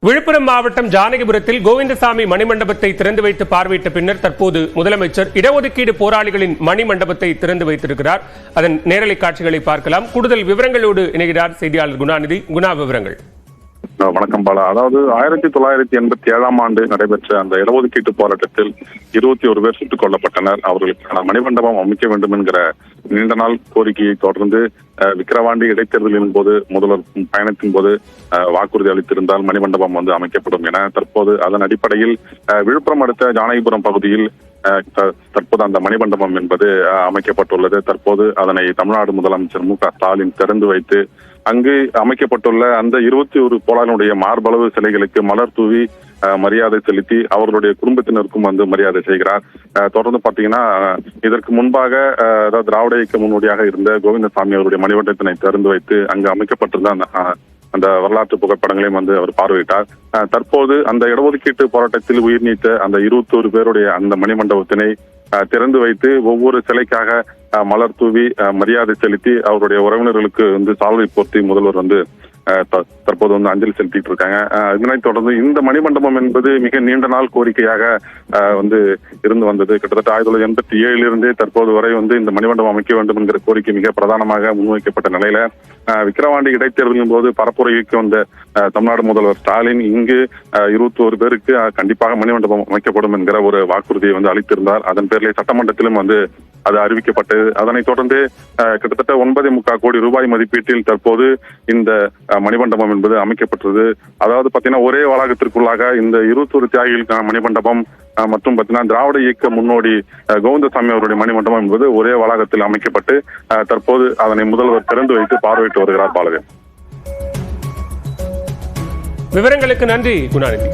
விழுப்புரம் மாவட்டம் ஜானகிபுரத்தில் கோவிந்தசாமி மணிமண்டபத்தை திறந்து வைத்து பார்வையிட்ட பின்னர் தற்போது முதலமைச்சர் இடஒதுக்கீடு போராளிகளின் மணிமண்டபத்தை திறந்து வைத்திருக்கிறார். அதன் நேரலை காட்சிகளை பார்க்கலாம். கூடுதல் விவரங்களோடு இணைகிறார் செய்தியாளர் குணாநிதி. குணா, விவரங்கள். வணக்கம் பாலா. அதாவது 1987 ஆண்டு நடைபெற்ற அந்த இடஒதுக்கீட்டு போராட்டத்தில் 21 பேர் சுட்டுக் கொல்லப்பட்டனர். அவர்களுக்கான மணிமண்டபம் அமைக்க வேண்டும் என்கிற நீண்ட நாள் கோரிக்கையை தொடர்ந்து விக்கிரவாண்டி இடைத்தேர்தலின் போது முதல்வர் பயணத்தின் போது வாக்குறுதி அளித்திருந்தால் மணிமண்டபம் அமைக்கப்படும் என தற்போது அதன் அடிப்படையில் விழுப்புரம் அடுத்த ஜானகிபுரம் பகுதியில் தற்போது அந்த மணிமண்டபம் என்பது அமைக்கப்பட்டுள்ளது. தற்போது அதனை தமிழ்நாடு முதலமைச்சர் மு.க. ஸ்டாலின் திறந்து வைத்து அங்கு அமைக்கப்பட்டுள்ள அந்த 21 போராளிகளுடைய மார்பளவு சிலைகளுக்கு மலர் தூவி மரியாதை செலுத்தி அவர்களுடைய குடும்பத்தினருக்கும் மரியாதை செய்கிறார். தொடர்ந்து பாத்தீங்கன்னா இதற்கு முன்பாக திராவிட இயக்க முன்னோடியாக இருந்த கோவிந்தசாமி அவருடைய மணிமண்டபத்தினை திறந்து வைத்து அங்கு அமைக்கப்பட்டிருந்த அந்த வரலாற்று புகைப்படங்களையும் அவர் பார்வையிட்டார். தற்போது அந்த இடஒதுக்கீட்டு போராட்டத்தில் உயிர் நீத்த அந்த 21 பேருடைய அந்த மணிமண்டபத்தினை திறந்து வைத்து ஒவ்வொரு சிலைக்காக மலர் தூவி மரியாதை செலுத்தி அவருடைய உறவினர்களுக்கு சால்வை போர்த்தி முதல்வர் தற்போது அஞ்சலி செலுத்திட்டு இருக்காங்க. இதனைத் தொடர்ந்து இந்த மணிமண்டபம் என்பது மிக நீண்ட நாள் கோரிக்கையாக இருந்து வந்தது. கிட்டத்தட்ட 1987 இருந்தே தற்போது வரை இந்த மணிமண்டபம் அமைக்க வேண்டும் என்கிற கோரிக்கை மிக பிரதானமாக முன்வைக்கப்பட்ட நிலையில விக்கிரவாண்டி இடைத்தேர்தலின் போது பரப்புரைக்கு வந்த தமிழ்நாடு முதல்வர் ஸ்டாலின் இங்கு 21 பேருக்கு கண்டிப்பாக மணிமண்டபம் அமைக்கப்படும் என்கிற ஒரு வாக்குறுதியை அளித்திருந்தார். அதன் பேரில் சட்டமன்றத்திலும் அது அறிவிக்கப்பட்டது. அதனைத் தொடர்ந்து கிட்டத்தட்ட 9.25 கோடி ரூபாய் மதிப்பீட்டில் தற்போது இந்த மணிமண்டபம் என்பது அமைக்கப்பட்டது. அதாவது பாத்தீங்கன்னா ஒரே வளாகத்திற்குள்ளாக இந்த 21 தியாகிகளுக்கான மணிமண்டபம் மற்றும் பாத்தீங்கன்னா திராவிட இயக்க முன்னோடி கோவிந்தசாமி அவருடைய மணிமண்டபம் என்பது ஒரே வளாகத்தில் அமைக்கப்பட்டு தற்போது அதனை முதல்வர் திறந்து வைத்து பார்வையிட்டு வருகிறார். பாலகன், விவரங்களுக்கு நன்றி குணாநிதி.